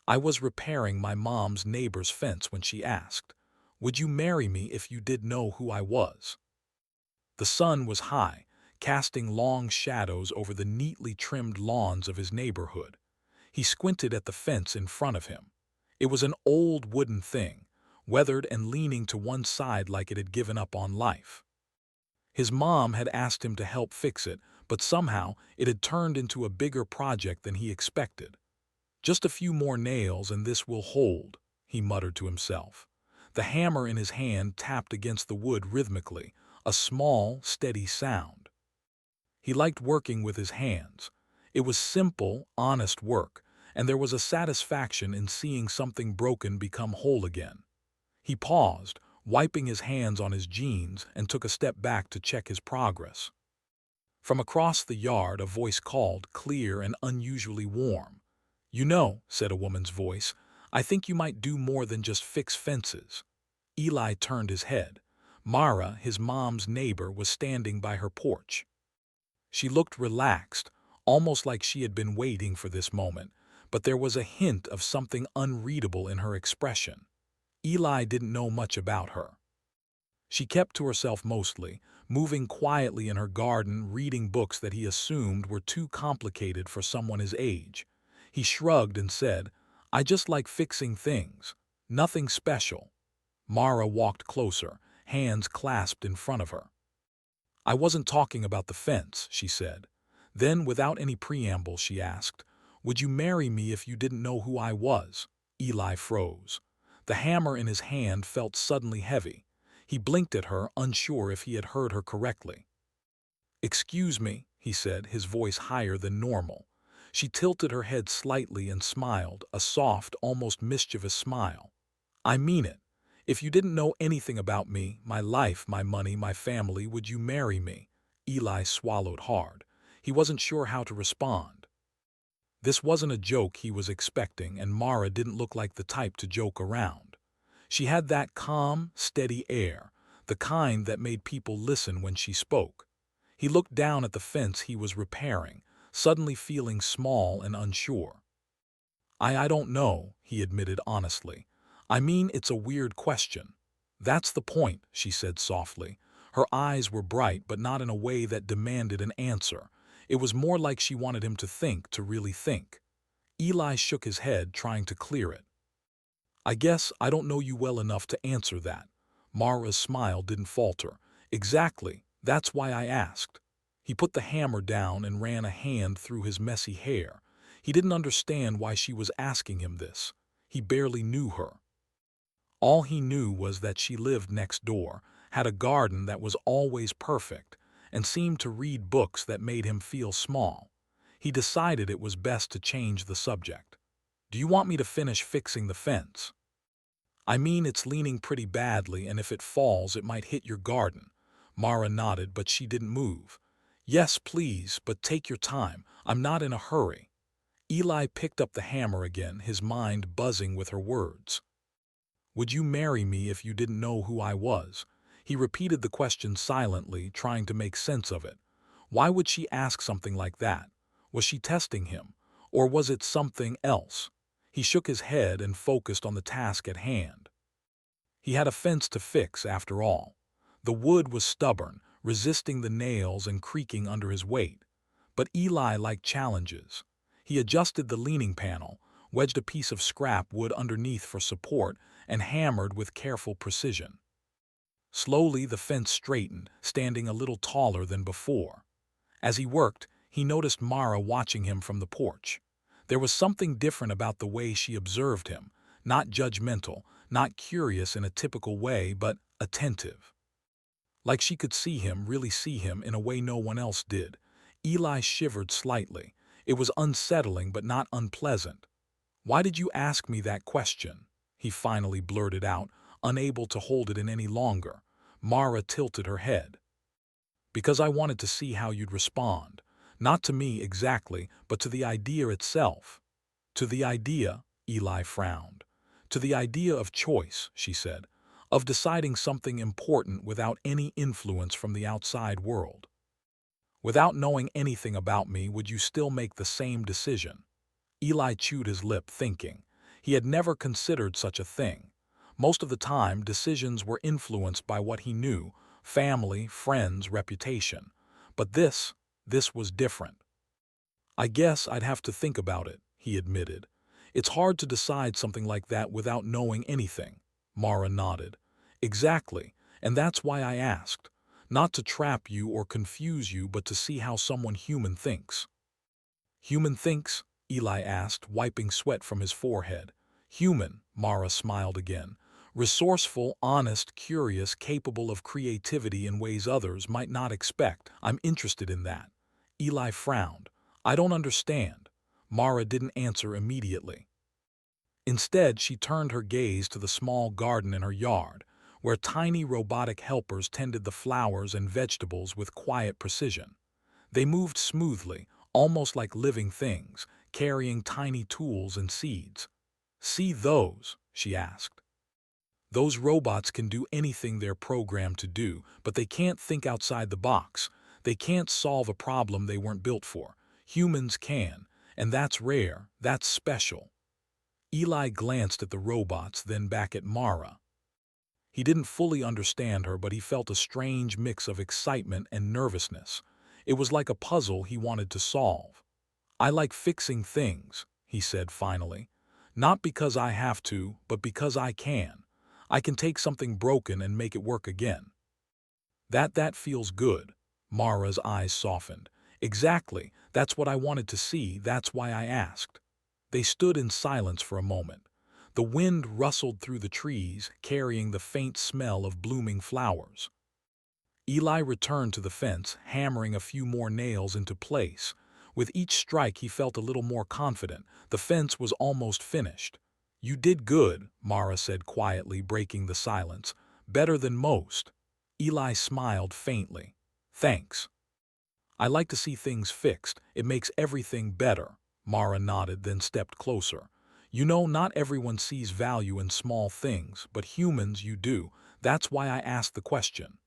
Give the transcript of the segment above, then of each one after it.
I was repairing my mom's neighbor's fence when she asked, "Would you marry me if you did know who I was?" The sun was high, casting long shadows over the neatly trimmed lawns of his neighborhood. He squinted at the fence in front of him. It was an old wooden thing, weathered and leaning to one side like it had given up on life. His mom had asked him to help fix it, but somehow it had turned into a bigger project than he expected. "Just a few more nails and this will hold," he muttered to himself. The hammer in his hand tapped against the wood rhythmically, a small, steady sound. He liked working with his hands. It was simple, honest work, and there was a satisfaction in seeing something broken become whole again. He paused, wiping his hands on his jeans, and took a step back to check his progress. From across the yard, a voice called, clear and unusually warm. "You know," said a woman's voice, "I think you might do more than just fix fences." Eli turned his head. Mara, his mom's neighbor, was standing by her porch. She looked relaxed, almost like she had been waiting for this moment, but there was a hint of something unreadable in her expression. Eli didn't know much about her. She kept to herself mostly, moving quietly in her garden, reading books that he assumed were too complicated for someone his age. He shrugged and said, "I just like fixing things. Nothing special." Mara walked closer, hands clasped in front of her. "I wasn't talking about the fence," she said. Then, without any preamble, she asked, "Would you marry me if you didn't know who I was?" Eli froze. The hammer in his hand felt suddenly heavy. He blinked at her, unsure if he had heard her correctly. "Excuse me," he said, his voice higher than normal. She tilted her head slightly and smiled, a soft, almost mischievous smile. "I mean it. If you didn't know anything about me, my life, my money, my family, would you marry me?" Eli swallowed hard. He wasn't sure how to respond. This wasn't a joke he was expecting, and Mara didn't look like the type to joke around. She had that calm, steady air, the kind that made people listen when she spoke. He looked down at the fence he was repairing, suddenly feeling small and unsure. I don't know," he admitted honestly. "I mean, it's a weird question." "That's the point," she said softly. Her eyes were bright, but not in a way that demanded an answer. It was more like she wanted him to think, to really think. Eli shook his head, trying to clear it. "I guess I don't know you well enough to answer that." Mara's smile didn't falter. "Exactly, that's why I asked." He put the hammer down and ran a hand through his messy hair. He didn't understand why she was asking him this. He barely knew her. All he knew was that she lived next door, had a garden that was always perfect, and seemed to read books that made him feel small. He decided it was best to change the subject. "Do you want me to finish fixing the fence?" "I mean, it's leaning pretty badly, and if it falls, it might hit your garden." Mara nodded, but she didn't move. "Yes, please, but take your time. I'm not in a hurry." Eli picked up the hammer again, his mind buzzing with her words. "Would you marry me if you didn't know who I was?" He repeated the question silently, trying to make sense of it. Why would she ask something like that? Was she testing him? Or was it something else? He shook his head and focused on the task at hand. He had a fence to fix, after all. The wood was stubborn, resisting the nails and creaking under his weight. But Eli liked challenges. He adjusted the leaning panel, wedged a piece of scrap wood underneath for support, and hammered with careful precision. Slowly the fence straightened, standing a little taller than before. As he worked, he noticed Mara watching him from the porch. There was something different about the way she observed him, not judgmental, not curious in a typical way, but attentive. Like she could see him, really see him, in a way no one else did. Eli shivered slightly. It was unsettling but not unpleasant. "Why did you ask me that question?" he finally blurted out, unable to hold it in any longer. Mara tilted her head. "Because I wanted to see how you'd respond. Not to me exactly, but to the idea itself." "To the idea?" Eli frowned. "To the idea of choice," she said, "of deciding something important without any influence from the outside world. Without knowing anything about me, would you still make the same decision?" Eli chewed his lip, thinking. He had never considered such a thing. Most of the time, decisions were influenced by what he knew, family, friends, reputation. But this was different. I guess I'd have to think about it, he admitted. It's hard to decide something like that without knowing anything. Mara nodded. Exactly, and that's why I asked. Not to trap you or confuse you, but to see how someone human thinks. Human thinks? Eli asked, wiping sweat from his forehead. Human, Mara smiled again. Resourceful, honest, curious, capable of creativity in ways others might not expect. I'm interested in that. Eli frowned. I don't understand. Mara didn't answer immediately. Instead, she turned her gaze to the small garden in her yard, where tiny robotic helpers tended the flowers and vegetables with quiet precision. They moved smoothly, almost like living things, carrying tiny tools and seeds. See those? She asked. Those robots can do anything they're programmed to do, but they can't think outside the box. They can't solve a problem they weren't built for. Humans can, and that's rare, that's special. Eli glanced at the robots, then back at Mara. He didn't fully understand her, but he felt a strange mix of excitement and nervousness. It was like a puzzle he wanted to solve. I like fixing things, he said finally. Not because I have to, but because I can. I can take something broken and make it work again. That feels good. Mara's eyes softened. Exactly, that's what I wanted to see, that's why I asked. They stood in silence for a moment. The wind rustled through the trees, carrying the faint smell of blooming flowers. Eli returned to the fence, hammering a few more nails into place. With each strike he felt a little more confident. The fence was almost finished. You did good, Mara said quietly, breaking the silence. Better than most. Eli smiled faintly. Thanks. I like to see things fixed. It makes everything better. Mara nodded, then stepped closer. You know, not everyone sees value in small things, but humans you do. That's why I asked the question.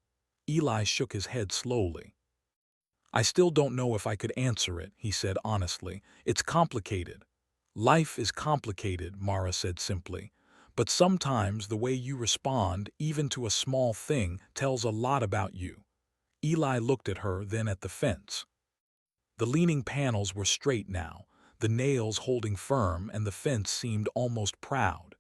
Eli shook his head slowly. I still don't know if I could answer it, he said honestly. It's complicated. Life is complicated, Mara said simply. But sometimes the way you respond, even to a small thing, tells a lot about you. Eli looked at her, then at the fence. The leaning panels were straight now, the nails holding firm, and the fence seemed almost proud.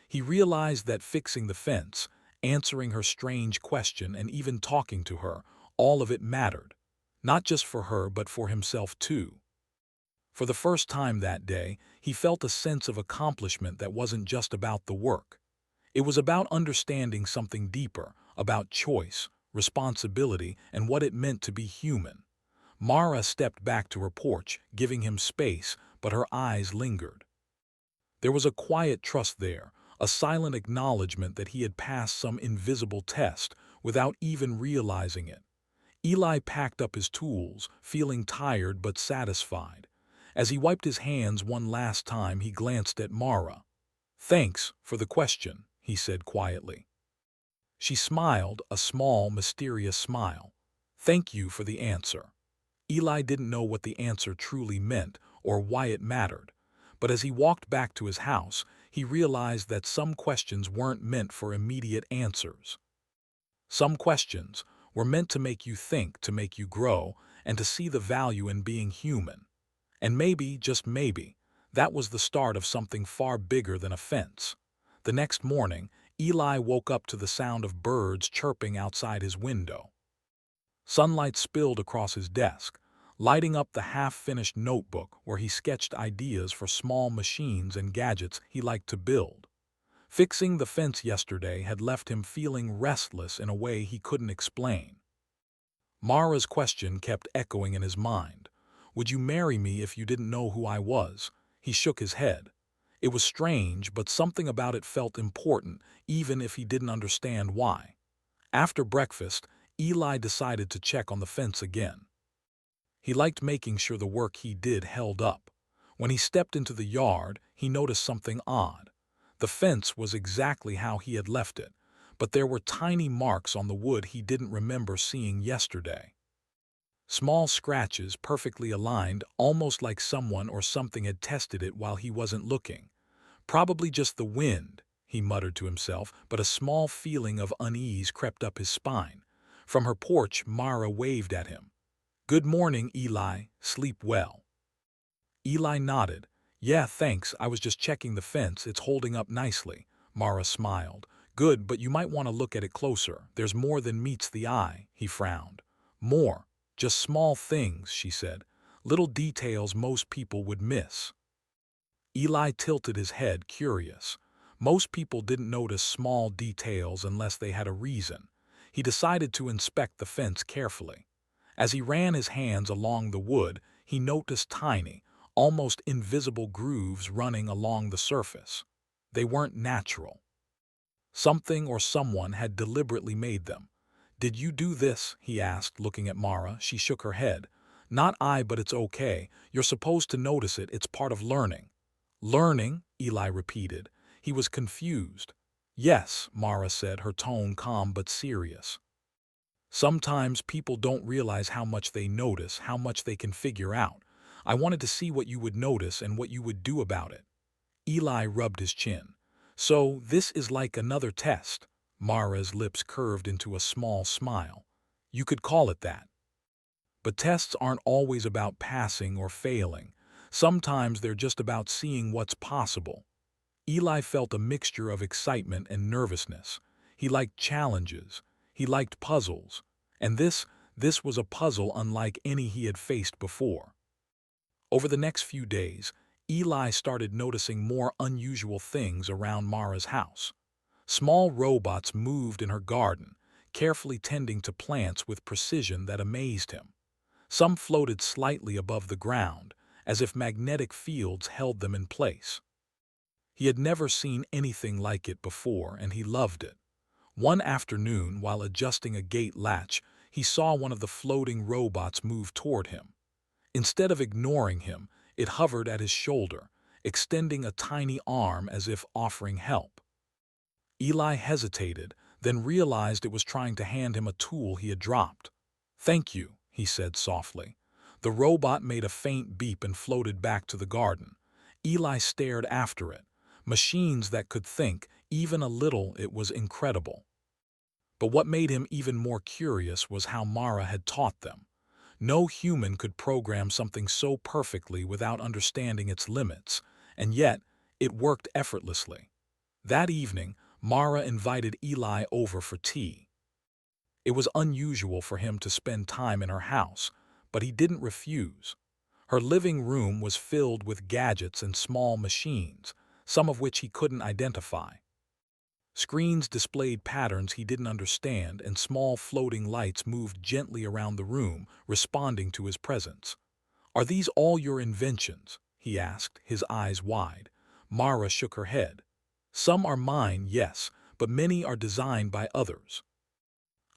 He realized that fixing the fence, answering her strange question, and even talking to her, all of it mattered. Not just for her, but for himself too. For the first time that day, he felt a sense of accomplishment that wasn't just about the work. It was about understanding something deeper, about choice, responsibility, and what it meant to be human. Mara stepped back to her porch, giving him space, but her eyes lingered. There was a quiet trust there, a silent acknowledgement that he had passed some invisible test without even realizing it. Eli packed up his tools, feeling tired but satisfied. As he wiped his hands one last time, he glanced at Mara. Thanks for the question, he said quietly. She smiled, a small, mysterious smile. Thank you for the answer. Eli didn't know what the answer truly meant or why it mattered, but as he walked back to his house, he realized that some questions weren't meant for immediate answers. Some questions were meant to make you think, to make you grow, and to see the value in being human. And maybe, just maybe, that was the start of something far bigger than a fence. The next morning, Eli woke up to the sound of birds chirping outside his window. Sunlight spilled across his desk, lighting up the half-finished notebook where he sketched ideas for small machines and gadgets he liked to build. Fixing the fence yesterday had left him feeling restless in a way he couldn't explain. Mara's question kept echoing in his mind. Would you marry me if you didn't know who I was? He shook his head. It was strange, but something about it felt important, even if he didn't understand why. After breakfast, Eli decided to check on the fence again. He liked making sure the work he did held up. When he stepped into the yard, he noticed something odd. The fence was exactly how he had left it, but there were tiny marks on the wood he didn't remember seeing yesterday. Small scratches, perfectly aligned, almost like someone or something had tested it while he wasn't looking. Probably just the wind, he muttered to himself, but a small feeling of unease crept up his spine. From her porch, Mara waved at him. "Good morning, Eli. Sleep well." Eli nodded. "Yeah, thanks. I was just checking the fence. It's holding up nicely." Mara smiled. "Good, but you might want to look at it closer. There's more than meets the eye," he frowned. "More. Just small things," she said. "Little details most people would miss." Eli tilted his head, curious. Most people didn't notice small details unless they had a reason. He decided to inspect the fence carefully. As he ran his hands along the wood, he noticed tiny, almost invisible grooves running along the surface. They weren't natural. Something or someone had deliberately made them. "Did you do this?" he asked, looking at Mara. She shook her head. "Not I, but it's okay. You're supposed to notice it. It's part of learning." "Learning?" Eli repeated. He was confused. "Yes," Mara said, her tone calm but serious. "Sometimes people don't realize how much they notice, how much they can figure out. I wanted to see what you would notice and what you would do about it." Eli rubbed his chin. "So this is like another test." Mara's lips curved into a small smile. "You could call it that. But tests aren't always about passing or failing. Sometimes they're just about seeing what's possible." Eli felt a mixture of excitement and nervousness. He liked challenges. He liked puzzles. And this was a puzzle unlike any he had faced before. Over the next few days, Eli started noticing more unusual things around Mara's house. Small robots moved in her garden, carefully tending to plants with precision that amazed him. Some floated slightly above the ground, as if magnetic fields held them in place. He had never seen anything like it before, and he loved it. One afternoon, while adjusting a gate latch, he saw one of the floating robots move toward him. Instead of ignoring him, it hovered at his shoulder, extending a tiny arm as if offering help. Eli hesitated, then realized it was trying to hand him a tool he had dropped. "Thank you," he said softly. The robot made a faint beep and floated back to the garden. Eli stared after it. Machines that could think, even a little, it was incredible. But what made him even more curious was how Mara had taught them. No human could program something so perfectly without understanding its limits, and yet it worked effortlessly. That evening, Mara invited Eli over for tea. It was unusual for him to spend time in her house, but he didn't refuse. Her living room was filled with gadgets and small machines, some of which he couldn't identify. Screens displayed patterns he didn't understand, and small floating lights moved gently around the room, responding to his presence. "Are these all your inventions?" he asked, his eyes wide. Mara shook her head. "Some are mine, yes, but many are designed by others.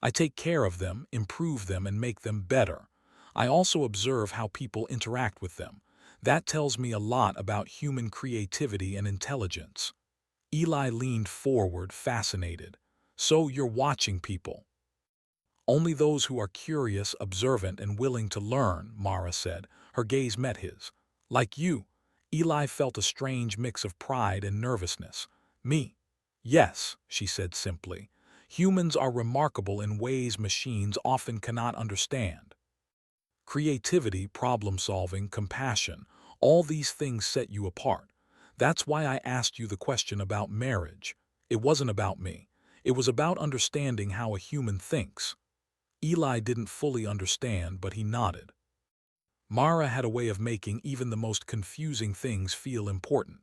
I take care of them, improve them, and make them better. I also observe how people interact with them. That tells me a lot about human creativity and intelligence." Eli leaned forward, fascinated. "So you're watching people?" "Only those who are curious, observant, and willing to learn," Mara said. Her gaze met his. "Like you." Eli felt a strange mix of pride and nervousness. "Me?" "Yes," she said simply. "Humans are remarkable in ways machines often cannot understand. Creativity, problem-solving, compassion, all these things set you apart. That's why I asked you the question about marriage. It wasn't about me. It was about understanding how a human thinks." Eli didn't fully understand, but he nodded. Mara had a way of making even the most confusing things feel important.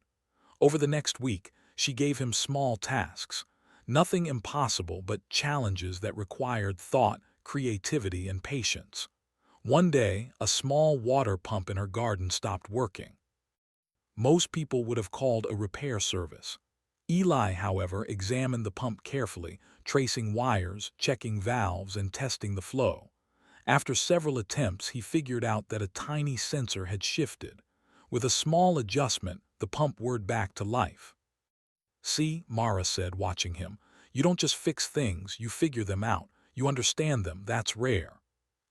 Over the next week, she gave him small tasks. Nothing impossible, but challenges that required thought, creativity, and patience. One day, a small water pump in her garden stopped working. Most people would have called a repair service. Eli, however, examined the pump carefully, tracing wires, checking valves, and testing the flow. After several attempts, he figured out that a tiny sensor had shifted. With a small adjustment, the pump whirred back to life. "See," Mara said, watching him, "you don't just fix things, you figure them out. You understand them. That's rare."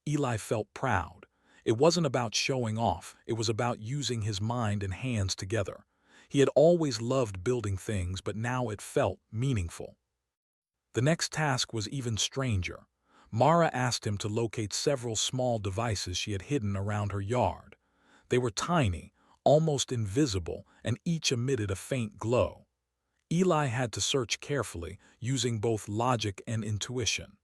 Eli felt proud. It wasn't about showing off, it was about using his mind and hands together. He had always loved building things, but now it felt meaningful. The next task was even stranger. Mara asked him to locate several small devices she had hidden around her yard. They were tiny, almost invisible, and each emitted a faint glow. Eli had to search carefully, using both logic and intuition.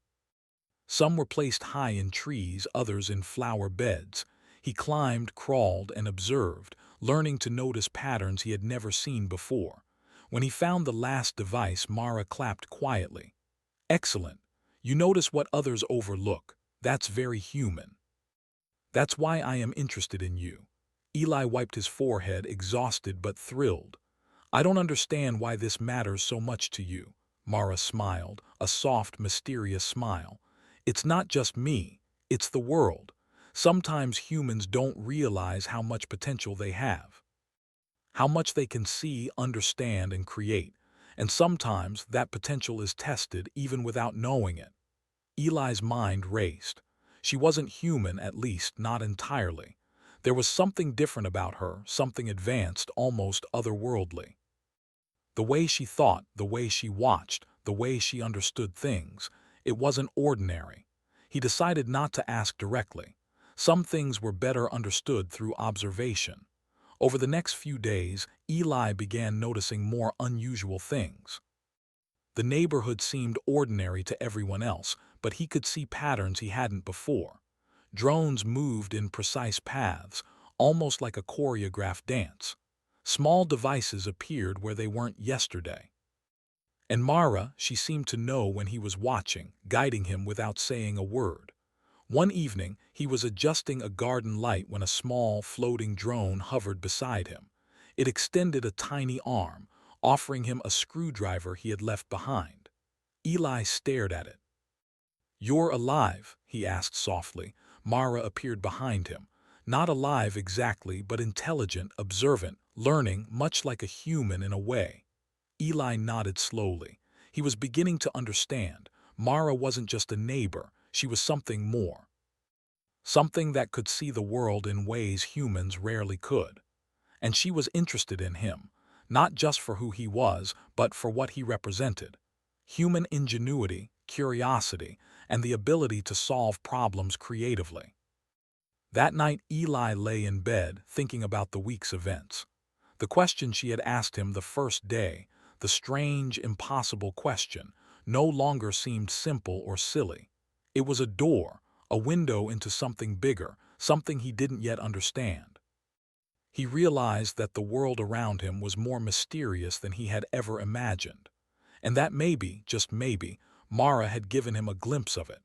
Some were placed high in trees, others in flower beds. He climbed, crawled, and observed, learning to notice patterns he had never seen before. When he found the last device, Mara clapped quietly. "Excellent. You notice what others overlook. That's very human. That's why I am interested in you." Eli wiped his forehead, exhausted but thrilled. "I don't understand why this matters so much to you." Mara smiled, a soft, mysterious smile. "It's not just me, it's the world. Sometimes humans don't realize how much potential they have, how much they can see, understand, and create. And sometimes that potential is tested even without knowing it." Eli's mind raced. She wasn't human, at least not entirely. There was something different about her, something advanced, almost otherworldly. The way she thought, the way she watched, the way she understood things, it wasn't ordinary. He decided not to ask directly. Some things were better understood through observation. Over the next few days, Eli began noticing more unusual things. The neighborhood seemed ordinary to everyone else, but he could see patterns he hadn't before. Drones moved in precise paths, almost like a choreographed dance. Small devices appeared where they weren't yesterday. And Mara, she seemed to know when he was watching, guiding him without saying a word. One evening, he was adjusting a garden light when a small, floating drone hovered beside him. It extended a tiny arm, offering him a screwdriver he had left behind. Eli stared at it. "You're alive?" he asked softly. Mara appeared behind him. Not alive exactly, but intelligent, observant, learning, much like a human in a way. Eli nodded slowly. He was beginning to understand. Mara wasn't just a neighbor, she was something more. Something that could see the world in ways humans rarely could. And she was interested in him, not just for who he was, but for what he represented. Human ingenuity, curiosity, and the ability to solve problems creatively. That night, Eli lay in bed, thinking about the week's events. The question she had asked him the first day, the strange, impossible question, no longer seemed simple or silly. It was a door, a window into something bigger, something he didn't yet understand. He realized that the world around him was more mysterious than he had ever imagined. And that maybe, just maybe, Mara had given him a glimpse of it.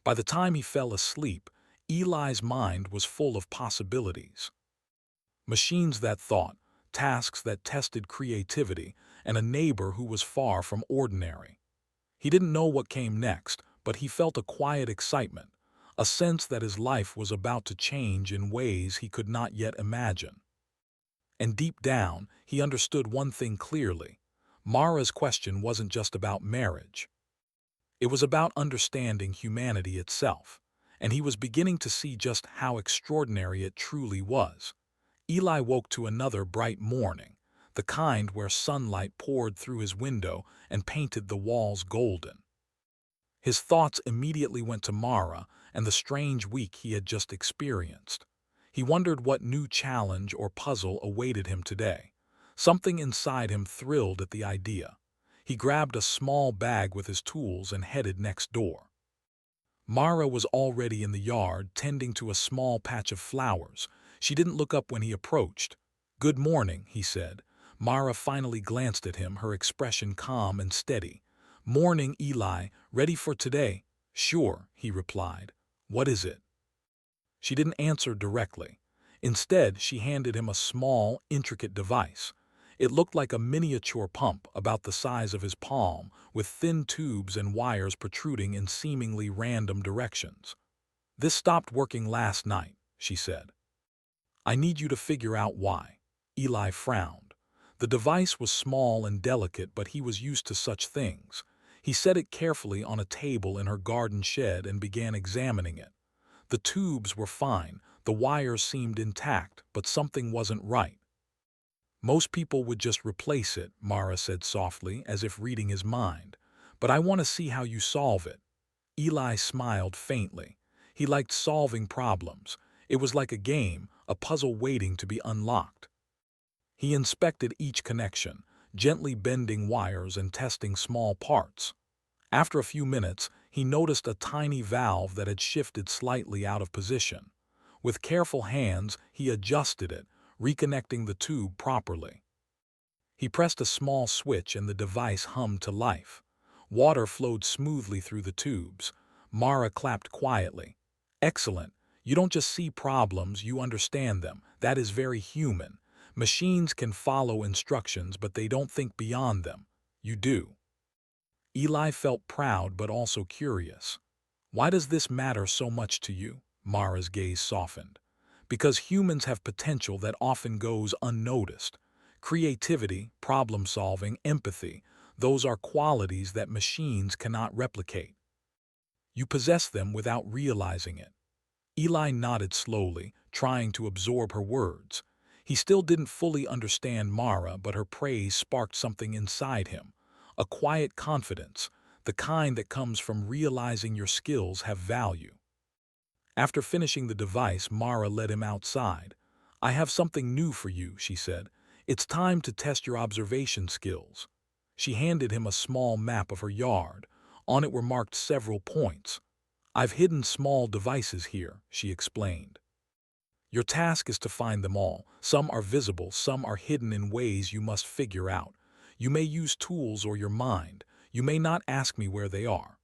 By the time he fell asleep, Eli's mind was full of possibilities. Machines that thought, tasks that tested creativity, and a neighbor who was far from ordinary. He didn't know what came next, but he felt a quiet excitement, a sense that his life was about to change in ways he could not yet imagine. And deep down, he understood one thing clearly. Mara's question wasn't just about marriage. It was about understanding humanity itself, and he was beginning to see just how extraordinary it truly was. Eli woke to another bright morning, the kind where sunlight poured through his window and painted the walls golden. His thoughts immediately went to Mara and the strange week he had just experienced. He wondered what new challenge or puzzle awaited him today. Something inside him thrilled at the idea. He grabbed a small bag with his tools and headed next door. Mara was already in the yard, tending to a small patch of flowers. She didn't look up when he approached. "Good morning," he said. Mara finally glanced at him, her expression calm and steady. "Morning, Eli. Ready for today?" "Sure," he replied. "What is it?" She didn't answer directly. Instead, she handed him a small, intricate device. It looked like a miniature pump about the size of his palm, with thin tubes and wires protruding in seemingly random directions. "This stopped working last night," she said. "I need you to figure out why." Eli frowned. The device was small and delicate, but he was used to such things. He set it carefully on a table in her garden shed and began examining it. The tubes were fine, the wires seemed intact, but something wasn't right. Most people would just replace it, Mara said softly, as if reading his mind. But I want to see how you solve it. Eli smiled faintly. He liked solving problems. It was like a game, a puzzle waiting to be unlocked. He inspected each connection, gently bending wires and testing small parts. After a few minutes, he noticed a tiny valve that had shifted slightly out of position. With careful hands, he adjusted it, reconnecting the tube properly. He pressed a small switch and the device hummed to life. Water flowed smoothly through the tubes. Mara clapped quietly. Excellent. You don't just see problems, you understand them. That is very human. Machines can follow instructions, but they don't think beyond them. You do. Eli felt proud but also curious. Why does this matter so much to you? Mara's gaze softened. Because humans have potential that often goes unnoticed. Creativity, problem-solving, empathy, those are qualities that machines cannot replicate. You possess them without realizing it. Eli nodded slowly, trying to absorb her words. He still didn't fully understand Mara, but her praise sparked something inside him. A quiet confidence, the kind that comes from realizing your skills have value. After finishing the device, Mara led him outside. I have something new for you, she said. It's time to test your observation skills. She handed him a small map of her yard. On it were marked several points. I've hidden small devices here, she explained. Your task is to find them all. Some are visible, some are hidden in ways you must figure out. You may use tools or your mind. You may not ask me where they are.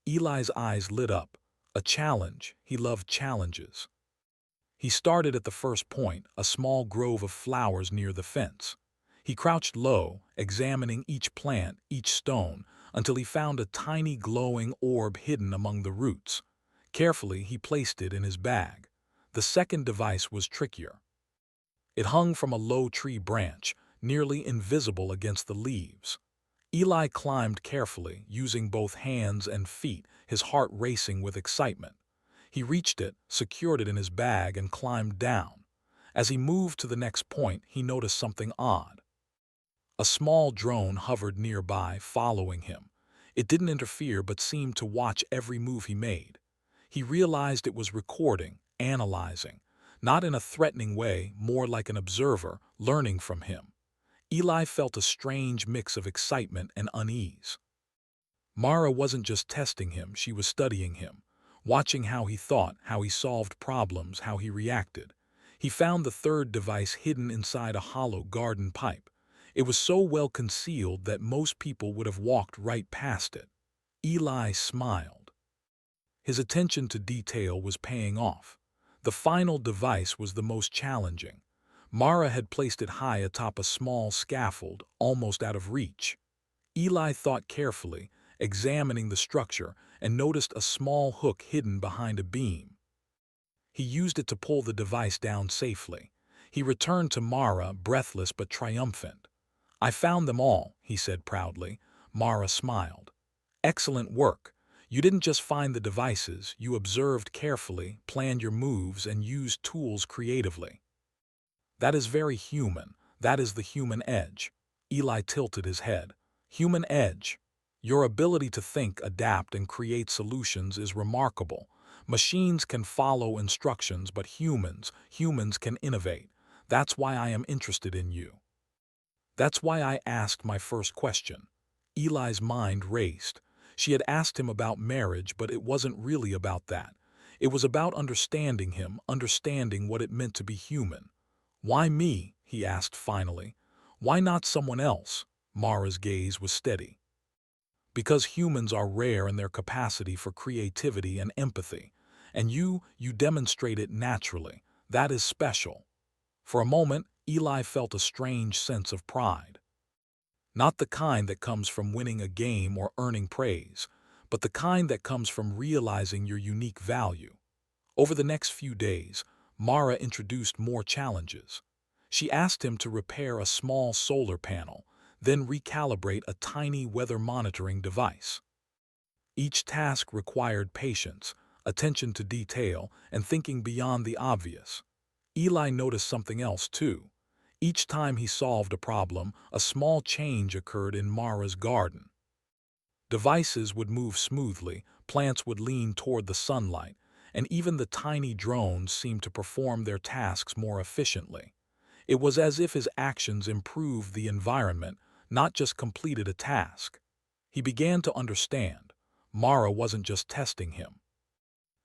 Eli's eyes lit up. A challenge. He loved challenges. He started at the first point, a small grove of flowers near the fence. He crouched low, examining each plant, each stone, until he found a tiny glowing orb hidden among the roots. Carefully, he placed it in his bag. The second device was trickier. It hung from a low tree branch, nearly invisible against the leaves. Eli climbed carefully, using both hands and feet, his heart racing with excitement. He reached it, secured it in his bag, and climbed down. As he moved to the next point, he noticed something odd. A small drone hovered nearby, following him. It didn't interfere but seemed to watch every move he made. He realized it was recording, analyzing, not in a threatening way, more like an observer, learning from him. Eli felt a strange mix of excitement and unease. Mara wasn't just testing him, she was studying him, watching how he thought, how he solved problems, how he reacted. He found the third device hidden inside a hollow garden pipe. It was so well concealed that most people would have walked right past it. Eli smiled. His attention to detail was paying off. The final device was the most challenging. Mara had placed it high atop a small scaffold, almost out of reach. Eli thought carefully, examining the structure, and noticed a small hook hidden behind a beam. He used it to pull the device down safely. He returned to Mara, breathless but triumphant. I found them all, he said proudly. Mara smiled. Excellent work. You didn't just find the devices, you observed carefully, planned your moves, and used tools creatively. That is very human. That is the human edge. Eli tilted his head. Human edge. Your ability to think, adapt, and create solutions is remarkable. Machines can follow instructions, but humans can innovate. That's why I am interested in you. That's why I asked my first question. Eli's mind raced. She had asked him about marriage, but it wasn't really about that. It was about understanding him, understanding what it meant to be human. Why me? He asked finally. Why not someone else? Mara's gaze was steady. Because humans are rare in their capacity for creativity and empathy. And you demonstrate it naturally. That is special. For a moment, Eli felt a strange sense of pride. Not the kind that comes from winning a game or earning praise, but the kind that comes from realizing your unique value. Over the next few days, Mara introduced more challenges. She asked him to repair a small solar panel, then recalibrate a tiny weather monitoring device. Each task required patience, attention to detail, and thinking beyond the obvious. Eli noticed something else too. Each time he solved a problem, a small change occurred in Mara's garden. Devices would move smoothly, plants would lean toward the sunlight, and even the tiny drones seemed to perform their tasks more efficiently. It was as if his actions improved the environment, not just completed a task. He began to understand. Mara wasn't just testing him.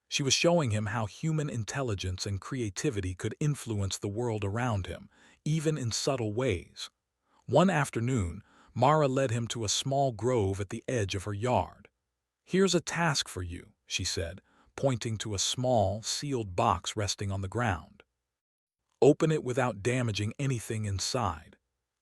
She was showing him how human intelligence and creativity could influence the world around him, even in subtle ways. One afternoon, Mara led him to a small grove at the edge of her yard. "Here's a task for you," she said, pointing to a small, sealed box resting on the ground. "Open it without damaging anything inside."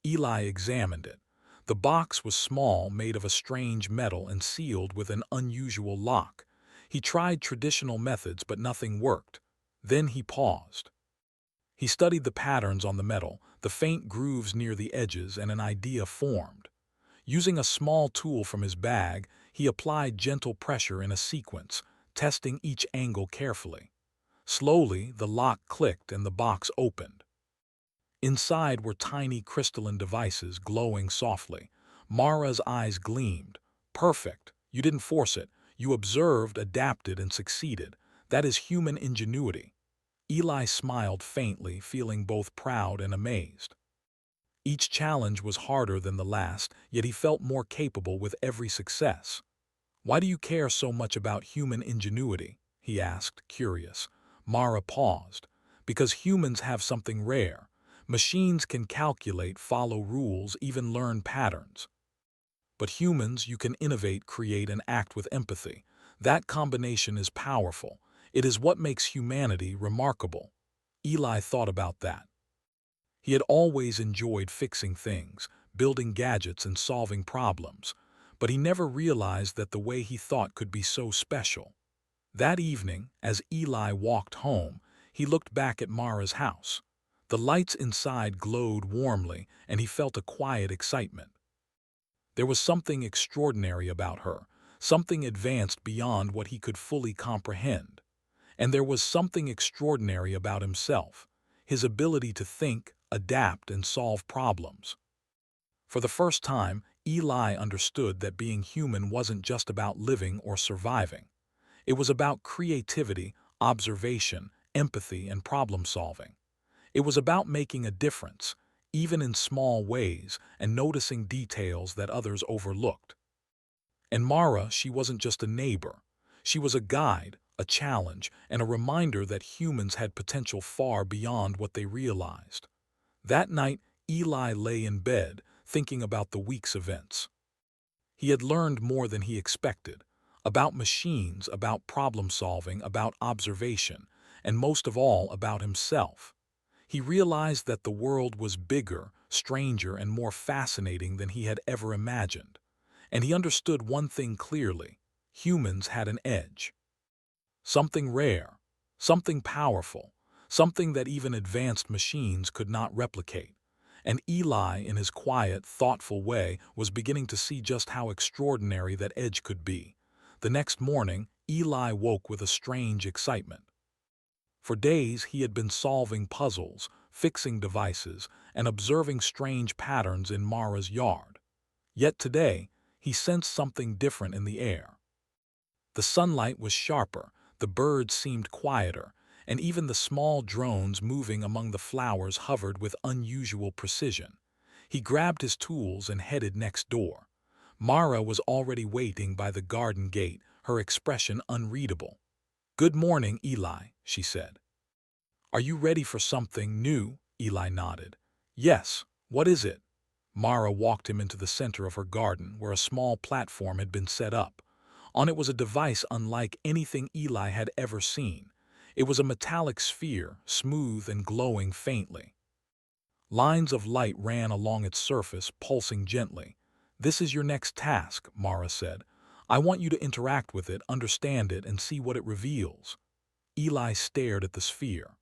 Eli examined it. The box was small, made of a strange metal and sealed with an unusual lock. He tried traditional methods, but nothing worked. Then he paused. He studied the patterns on the metal, the faint grooves near the edges, and an idea formed. Using a small tool from his bag, he applied gentle pressure in a sequence, testing each angle carefully. Slowly, the lock clicked and the box opened. Inside were tiny crystalline devices glowing softly. Mara's eyes gleamed. "Perfect. You didn't force it. You observed, adapted, and succeeded. That is human ingenuity." Eli smiled faintly, feeling both proud and amazed. Each challenge was harder than the last, yet he felt more capable with every success. "Why do you care so much about human ingenuity?" he asked, curious. Mara paused. "Because humans have something rare. Machines can calculate, follow rules, even learn patterns. But humans, you can innovate, create, and act with empathy. That combination is powerful. It is what makes humanity remarkable." Eli thought about that. He had always enjoyed fixing things, building gadgets and solving problems, but he never realized that the way he thought could be so special. That evening, as Eli walked home, he looked back at Mara's house. The lights inside glowed warmly, and he felt a quiet excitement. There was something extraordinary about her, something advanced beyond what he could fully comprehend. And there was something extraordinary about himself, his ability to think, adapt, and solve problems. For the first time, Eli understood that being human wasn't just about living or surviving. It was about creativity, observation, empathy, and problem-solving. It was about making a difference, even in small ways, and noticing details that others overlooked. And Mara, she wasn't just a neighbor. She was a guide, a challenge, and a reminder that humans had potential far beyond what they realized. That night, Eli lay in bed, thinking about the week's events. He had learned more than he expected, about machines, about problem-solving, about observation, and most of all, about himself. He realized that the world was bigger, stranger, and more fascinating than he had ever imagined. And he understood one thing clearly: humans had an edge. Something rare, something powerful, something that even advanced machines could not replicate. And Eli, in his quiet, thoughtful way, was beginning to see just how extraordinary that edge could be. The next morning, Eli woke with a strange excitement. For days he had been solving puzzles, fixing devices, and observing strange patterns in Mara's yard. Yet today, he sensed something different in the air. The sunlight was sharper, the birds seemed quieter, and even the small drones moving among the flowers hovered with unusual precision. He grabbed his tools and headed next door. Mara was already waiting by the garden gate, her expression unreadable. "Good morning, Eli," she said. "Are you ready for something new?" Eli nodded. "Yes, what is it?" Mara walked him into the center of her garden, where a small platform had been set up. On it was a device unlike anything Eli had ever seen. It was a metallic sphere, smooth and glowing faintly. Lines of light ran along its surface, pulsing gently. "This is your next task," Mara said. "I want you to interact with it, understand it, and see what it reveals." Eli stared at the sphere.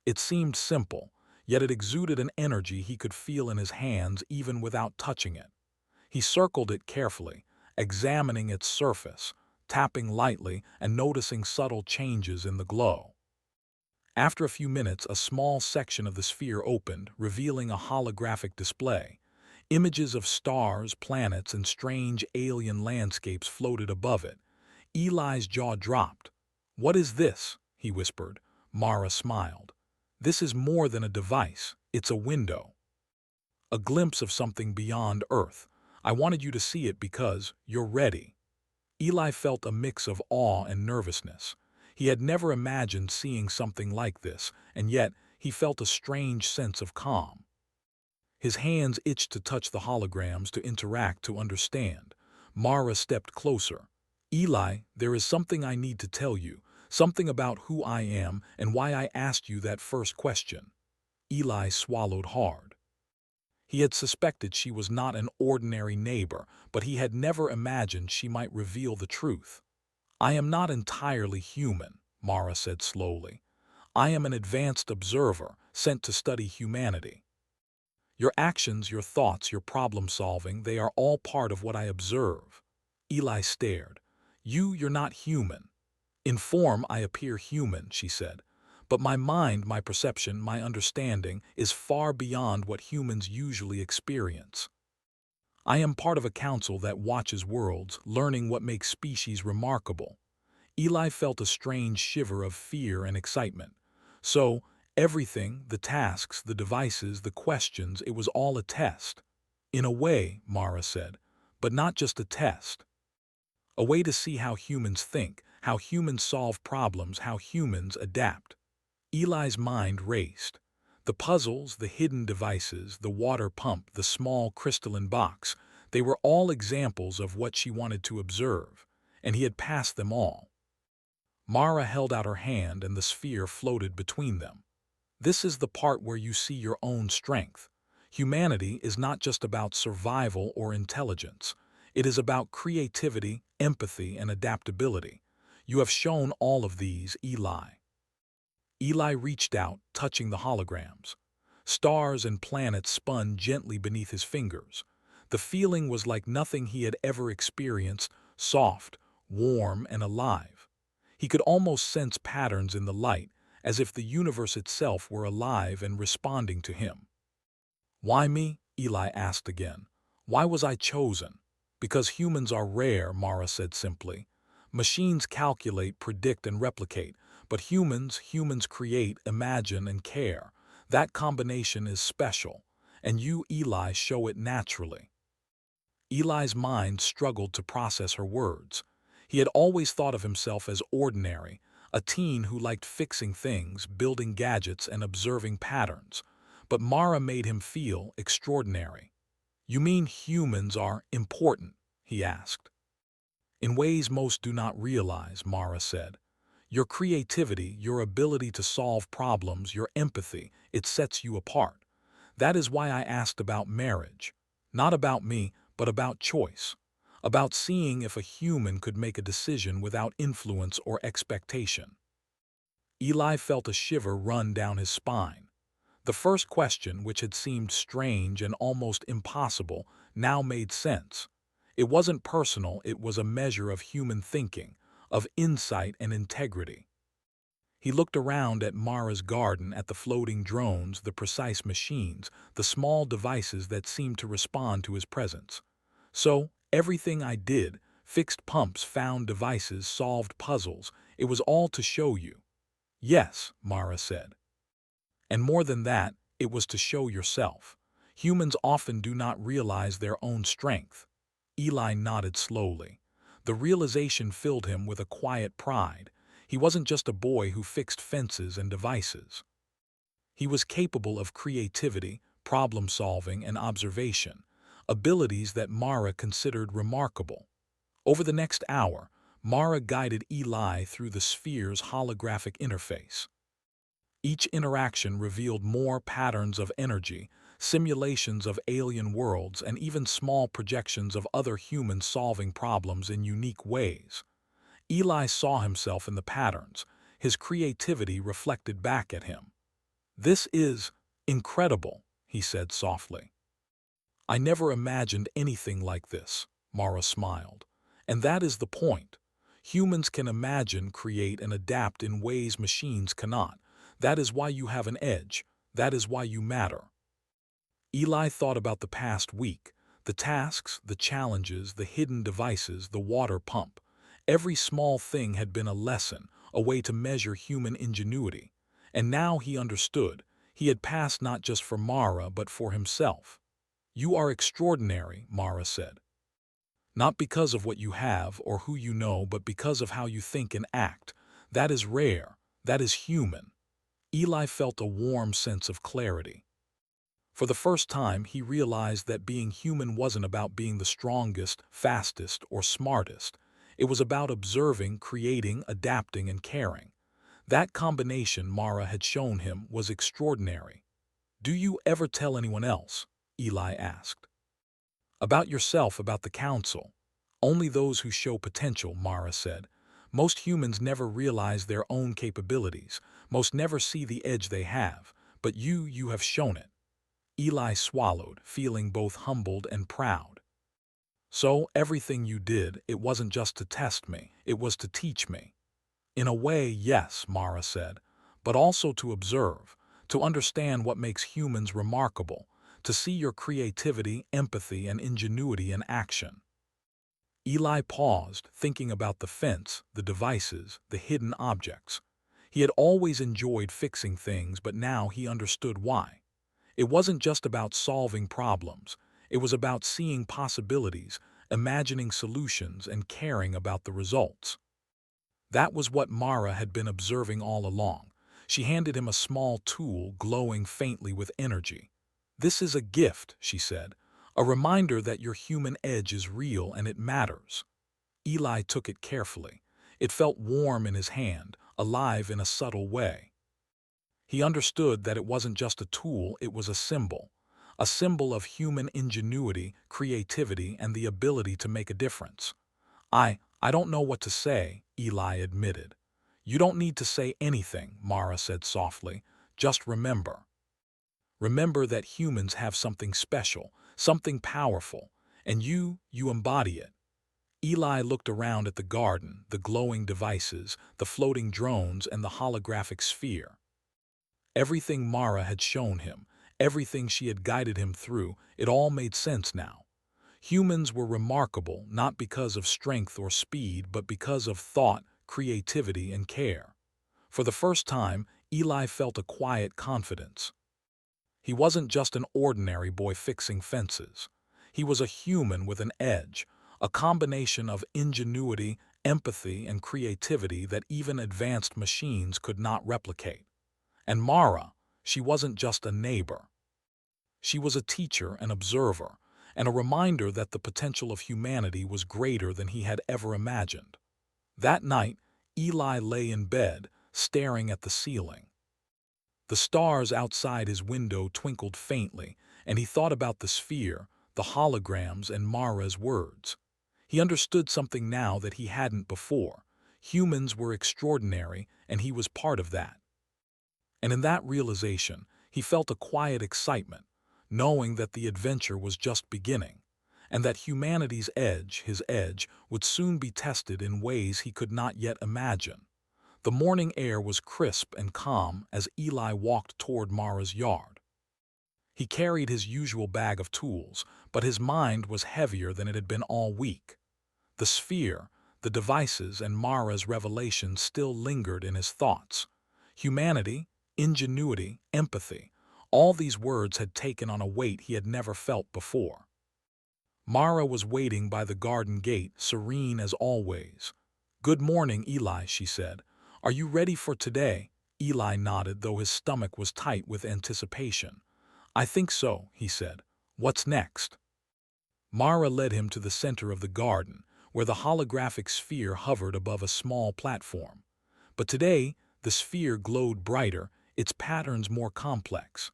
It seemed simple, yet it exuded an energy he could feel in his hands even without touching it. He circled it carefully, examining its surface, tapping lightly and noticing subtle changes in the glow. After a few minutes, a small section of the sphere opened, revealing a holographic display. Images of stars, planets, and strange alien landscapes floated above it. Eli's jaw dropped. "What is this?" he whispered. Mara smiled. "This is more than a device. It's a window. A glimpse of something beyond Earth. I wanted you to see it because you're ready." Eli felt a mix of awe and nervousness. He had never imagined seeing something like this, and yet he felt a strange sense of calm. His hands itched to touch the holograms, to interact, to understand. Mara stepped closer. "Eli, there is something I need to tell you, something about who I am and why I asked you that first question." Eli swallowed hard. He had suspected she was not an ordinary neighbor, but he had never imagined she might reveal the truth. "I am not entirely human," Mara said slowly. "I am an advanced observer, sent to study humanity. Your actions, your thoughts, your problem-solving, they are all part of what I observe." Eli stared. You're not human." "In form, I appear human," she said. "But my mind, my perception, my understanding is far beyond what humans usually experience. I am part of a council that watches worlds, learning what makes species remarkable." Eli felt a strange shiver of fear and excitement. "So, everything, the tasks, the devices, the questions, it was all a test." "In a way," Mara said, "but not just a test. A way to see how humans think, how humans solve problems, how humans adapt." Eli's mind raced. The puzzles, the hidden devices, the water pump, the small crystalline box, they were all examples of what she wanted to observe, and he had passed them all. Mara held out her hand and the sphere floated between them. "This is the part where you see your own strength. Humanity is not just about survival or intelligence. It is about creativity, empathy, and adaptability. You have shown all of these, Eli." Eli reached out, touching the holograms. Stars and planets spun gently beneath his fingers. The feeling was like nothing he had ever experienced, soft, warm, and alive. He could almost sense patterns in the light, as if the universe itself were alive and responding to him. "Why me?" Eli asked again. "Why was I chosen?" "Because humans are rare," Mara said simply. "Machines calculate, predict, and replicate, but humans create, imagine, and care. That combination is special, and you, Eli, show it naturally." Eli's mind struggled to process her words. He had always thought of himself as ordinary, a teen who liked fixing things, building gadgets, and observing patterns. But Mara made him feel extraordinary. "You mean humans are important?" he asked. "In ways most do not realize," Mara said. "Your creativity, your ability to solve problems, your empathy, it sets you apart. That is why I asked about marriage. Not about me, but about choice. About seeing if a human could make a decision without influence or expectation." Eli felt a shiver run down his spine. The first question, which had seemed strange and almost impossible, now made sense. It wasn't personal, it was a measure of human thinking, of insight and integrity. He looked around at Mara's garden, at the floating drones, the precise machines, the small devices that seemed to respond to his presence. "So, everything I did, fixed pumps, found devices, solved puzzles, it was all to show you." "Yes," Mara said. "And more than that, it was to show yourself. Humans often do not realize their own strength." Eli nodded slowly. The realization filled him with a quiet pride. He wasn't just a boy who fixed fences and devices. He was capable of creativity, problem-solving, and observation, abilities that Mara considered remarkable. Over the next hour, Mara guided Eli through the sphere's holographic interface. Each interaction revealed more patterns of energy, simulations of alien worlds, and even small projections of other humans solving problems in unique ways. Eli saw himself in the patterns, his creativity reflected back at him. "This is incredible," he said softly. "I never imagined anything like this," Mara smiled. "And that is the point. Humans can imagine, create, and adapt in ways machines cannot. That is why you have an edge. That is why you matter. Eli thought about the past week, the tasks, the challenges, the hidden devices, the water pump. Every small thing had been a lesson, a way to measure human ingenuity. And now he understood. He had passed not just for Mara, but for himself. You are extraordinary, Mara said. Not because of what you have or who you know, but because of how you think and act. That is rare. That is human. Eli felt a warm sense of clarity. For the first time, he realized that being human wasn't about being the strongest, fastest, or smartest. It was about observing, creating, adapting, and caring. That combination Mara had shown him was extraordinary. Do you ever tell anyone else? Eli asked. About yourself, about the council. Only those who show potential, Mara said. Most humans never realize their own capabilities. Most never see the edge they have. But you have shown it. Eli swallowed, feeling both humbled and proud. So, everything you did, it wasn't just to test me, it was to teach me. In a way, yes, Mara said, but also to observe, to understand what makes humans remarkable, to see your creativity, empathy, and ingenuity in action. Eli paused, thinking about the fence, the devices, the hidden objects. He had always enjoyed fixing things, but now he understood why. It wasn't just about solving problems. It was about seeing possibilities, imagining solutions, and caring about the results. That was what Mara had been observing all along. She handed him a small tool glowing faintly with energy. This is a gift, she said, a reminder that your human edge is real and it matters. Eli took it carefully. It felt warm in his hand, alive in a subtle way. He understood that it wasn't just a tool, it was a symbol of human ingenuity, creativity, and the ability to make a difference. I don't know what to say, Eli admitted. You don't need to say anything, Mara said softly. Just remember. Remember that humans have something special, something powerful, and you embody it. Eli looked around at the garden, the glowing devices, the floating drones, and the holographic sphere. Everything Mara had shown him, everything she had guided him through, it all made sense now. Humans were remarkable not because of strength or speed, but because of thought, creativity, and care. For the first time, Eli felt a quiet confidence. He wasn't just an ordinary boy fixing fences. He was a human with an edge, a combination of ingenuity, empathy, and creativity that even advanced machines could not replicate. And Mara, she wasn't just a neighbor. She was a teacher, an observer, and a reminder that the potential of humanity was greater than he had ever imagined. That night, Eli lay in bed, staring at the ceiling. The stars outside his window twinkled faintly, and he thought about the sphere, the holograms, and Mara's words. He understood something now that he hadn't before. Humans were extraordinary, and he was part of that. And in that realization, he felt a quiet excitement, knowing that the adventure was just beginning, and that humanity's edge, his edge, would soon be tested in ways he could not yet imagine. The morning air was crisp and calm as Eli walked toward Mara's yard. He carried his usual bag of tools, but his mind was heavier than it had been all week. The sphere, the devices, and Mara's revelation still lingered in his thoughts. Humanity, ingenuity, empathy, all these words had taken on a weight he had never felt before. Mara was waiting by the garden gate, serene as always. "Good morning, Eli," she said. "Are you ready for today?" Eli nodded, though his stomach was tight with anticipation. "I think so," he said. "What's next?" Mara led him to the center of the garden, where the holographic sphere hovered above a small platform. But today, the sphere glowed brighter, its patterns more complex.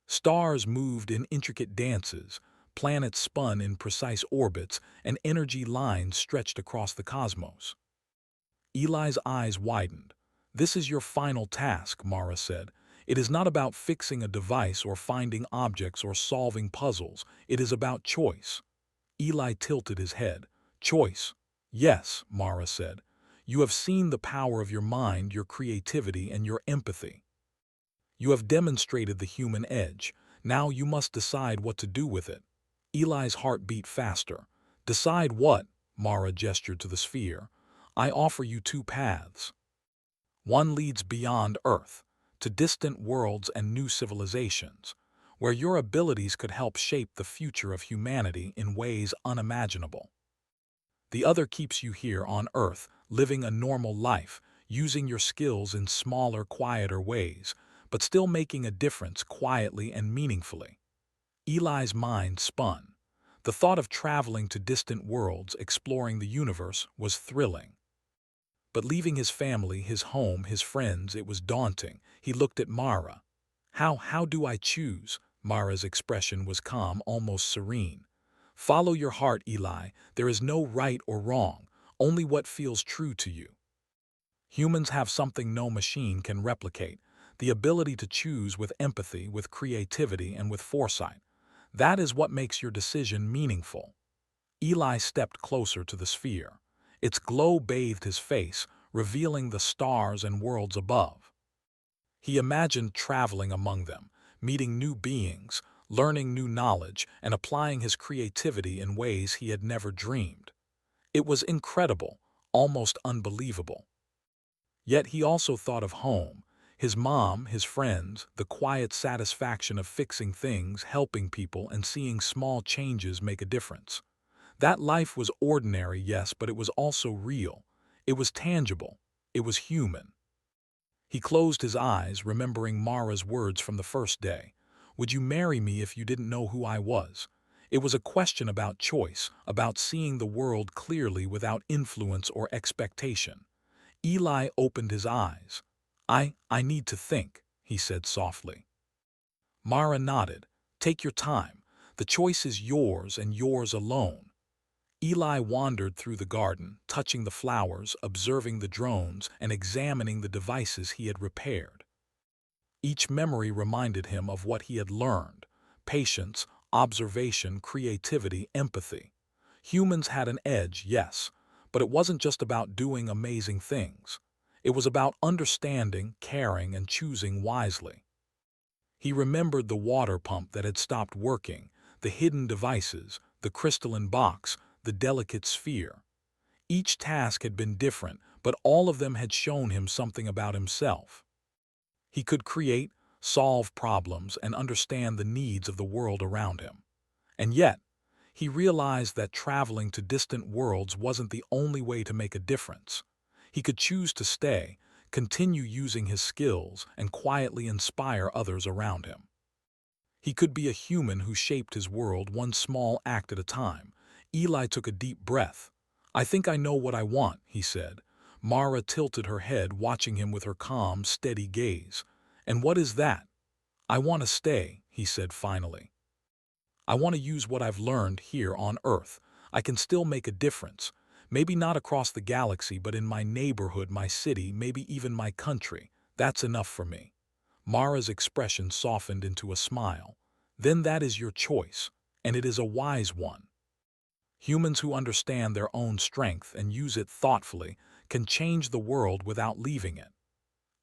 Stars moved in intricate dances, planets spun in precise orbits, and energy lines stretched across the cosmos. Eli's eyes widened. "This is your final task," Mara said. "It is not about fixing a device or finding objects or solving puzzles. It is about choice." Eli tilted his head. "Choice." "Yes," Mara said. "You have seen the power of your mind, your creativity, and your empathy. You have demonstrated the human edge. Now you must decide what to do with it. Eli's heart beat faster. Decide what? Mara gestured to the sphere. I offer you two paths. One leads beyond Earth, to distant worlds and new civilizations, where your abilities could help shape the future of humanity in ways unimaginable. The other keeps you here on Earth, living a normal life, using your skills in smaller, quieter ways, but still making a difference quietly and meaningfully. Eli's mind spun. The thought of traveling to distant worlds, exploring the universe, was thrilling. But leaving his family, his home, his friends, it was daunting. He looked at Mara. How do I choose? Mara's expression was calm, almost serene. Follow your heart, Eli. There is no right or wrong, only what feels true to you. Humans have something no machine can replicate, the ability to choose with empathy, with creativity, and with foresight. That is what makes your decision meaningful. Eli stepped closer to the sphere. Its glow bathed his face, revealing the stars and worlds above. He imagined traveling among them, meeting new beings, learning new knowledge, and applying his creativity in ways he had never dreamed. It was incredible, almost unbelievable. Yet he also thought of home, his mom, his friends, the quiet satisfaction of fixing things, helping people, and seeing small changes make a difference. That life was ordinary, yes, but it was also real. It was tangible. It was human. He closed his eyes, remembering Mara's words from the first day. Would you marry me if you didn't know who I was? It was a question about choice, about seeing the world clearly without influence or expectation. Eli opened his eyes. I need to think, he said softly. Mara nodded. Take your time. The choice is yours and yours alone. Eli wandered through the garden, touching the flowers, observing the drones, and examining the devices he had repaired. Each memory reminded him of what he had learned: patience, observation, creativity, empathy. Humans had an edge, yes, but it wasn't just about doing amazing things. It was about understanding, caring, and choosing wisely. He remembered the water pump that had stopped working, the hidden devices, the crystalline box, the delicate sphere. Each task had been different, but all of them had shown him something about himself. He could create, solve problems, and understand the needs of the world around him. And yet, he realized that traveling to distant worlds wasn't the only way to make a difference. He could choose to stay, continue using his skills, and quietly inspire others around him. He could be a human who shaped his world one small act at a time. Eli took a deep breath. I think I know what I want, he said. Mara tilted her head, watching him with her calm, steady gaze. And what is that? I want to stay, he said finally. I want to use what I've learned here on Earth. I can still make a difference. Maybe not across the galaxy, but in my neighborhood, my city, maybe even my country. That's enough for me. Mara's expression softened into a smile. Then that is your choice, and it is a wise one. Humans who understand their own strength and use it thoughtfully can change the world without leaving it.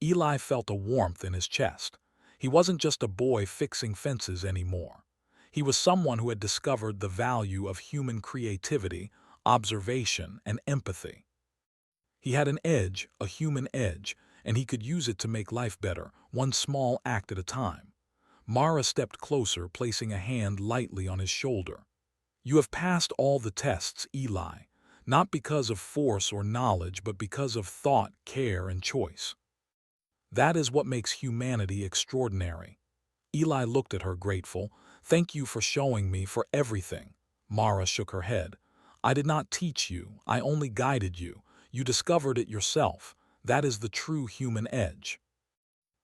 Eli felt a warmth in his chest. He wasn't just a boy fixing fences anymore. He was someone who had discovered the value of human creativity, observation, and empathy. He had an edge, a human edge, and he could use it to make life better, one small act at a time. Mara stepped closer, placing a hand lightly on his shoulder. You have passed all the tests, Eli, not because of force or knowledge, but because of thought, care, and choice. That is what makes humanity extraordinary. Eli looked at her, grateful. Thank you for showing me, for everything. Mara shook her head. I did not teach you, I only guided you. You discovered it yourself. That is the true human edge.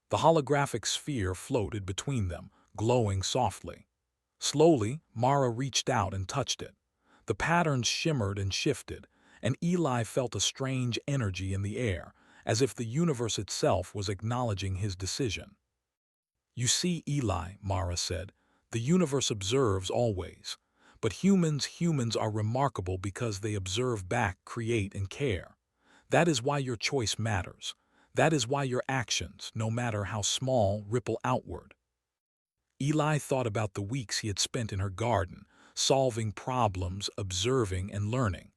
The holographic sphere floated between them, glowing softly. Slowly, Mara reached out and touched it. The patterns shimmered and shifted, and Eli felt a strange energy in the air, as if the universe itself was acknowledging his decision. You see, Eli, Mara said, the universe observes always. But humans are remarkable because they observe back, create, and care. That is why your choice matters. That is why your actions, no matter how small, ripple outward. Eli thought about the weeks he had spent in her garden, solving problems, observing, and learning.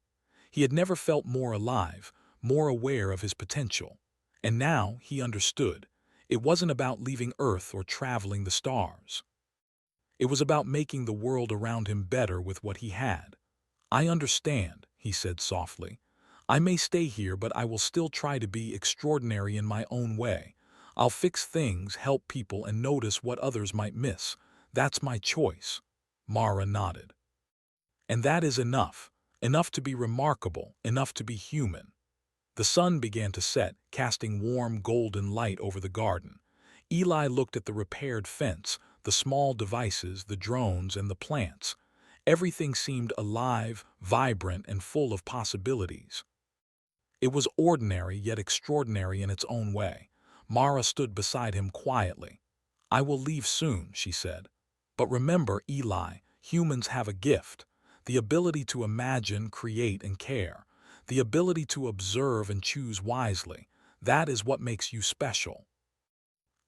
He had never felt more alive, more aware of his potential. And now he understood. It wasn't about leaving Earth or traveling the stars. It was about making the world around him better with what he had. "I understand," he said softly. "I may stay here, but I will still try to be extraordinary in my own way. I'll fix things, help people, and notice what others might miss. That's my choice." Mara nodded. "And that is enough. Enough to be remarkable, enough to be human." The sun began to set, casting warm golden light over the garden. Eli looked at the repaired fence, the small devices, the drones, and the plants. Everything seemed alive, vibrant, and full of possibilities. It was ordinary yet extraordinary in its own way. Mara stood beside him quietly. "I will leave soon," she said. "But remember, Eli, humans have a gift. The ability to imagine, create, and care. The ability to observe and choose wisely. That is what makes you special."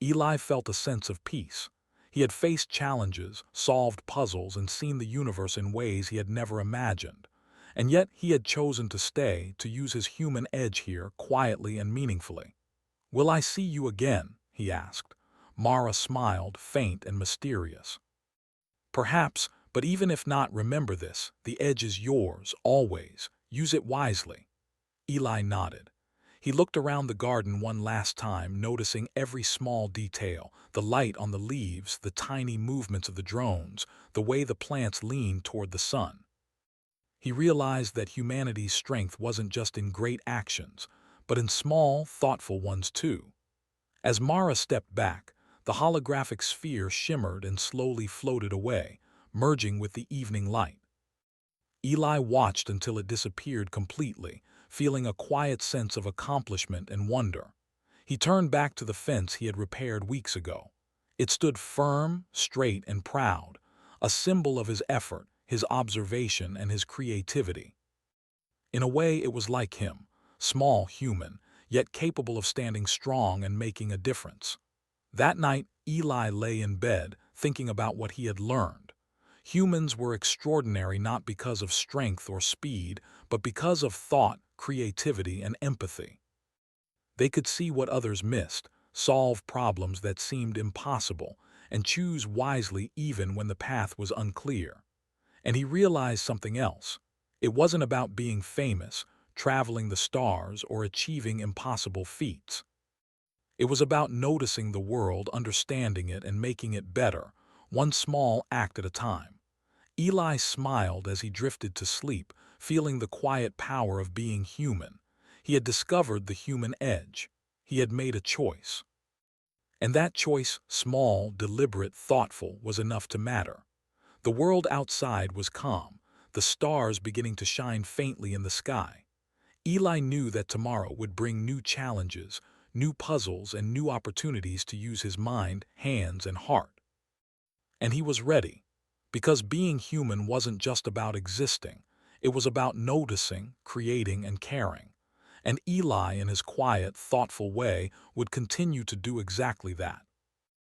Eli felt a sense of peace. He had faced challenges, solved puzzles, and seen the universe in ways he had never imagined. And yet he had chosen to stay, to use his human edge here quietly and meaningfully. "Will I see you again?" he asked. Mara smiled, faint and mysterious. "Perhaps, but even if not, remember this. The edge is yours, always. Use it wisely." Eli nodded. He looked around the garden one last time, noticing every small detail, the light on the leaves, the tiny movements of the drones, the way the plants leaned toward the sun. He realized that humanity's strength wasn't just in great actions, but in small, thoughtful ones too. As Mara stepped back, the holographic sphere shimmered and slowly floated away, merging with the evening light. Eli watched until it disappeared completely, feeling a quiet sense of accomplishment and wonder. He turned back to the fence he had repaired weeks ago. It stood firm, straight, and proud, a symbol of his effort, his observation, and his creativity. In a way, it was like him, small, human, yet capable of standing strong and making a difference. That night, Eli lay in bed, thinking about what he had learned. Humans were extraordinary not because of strength or speed, but because of thought, creativity, and empathy. They could see what others missed, solve problems that seemed impossible, and choose wisely even when the path was unclear. And he realized something else. It wasn't about being famous, traveling the stars, or achieving impossible feats. It was about noticing the world, understanding it, and making it better, one small act at a time. Eli smiled as he drifted to sleep, feeling the quiet power of being human. He had discovered the human edge. He had made a choice. And that choice, small, deliberate, thoughtful, was enough to matter. The world outside was calm, the stars beginning to shine faintly in the sky. Eli knew that tomorrow would bring new challenges, new puzzles, and new opportunities to use his mind, hands, and heart. And he was ready. Because being human wasn't just about existing, it was about noticing, creating, and caring. And Eli, in his quiet, thoughtful way, would continue to do exactly that.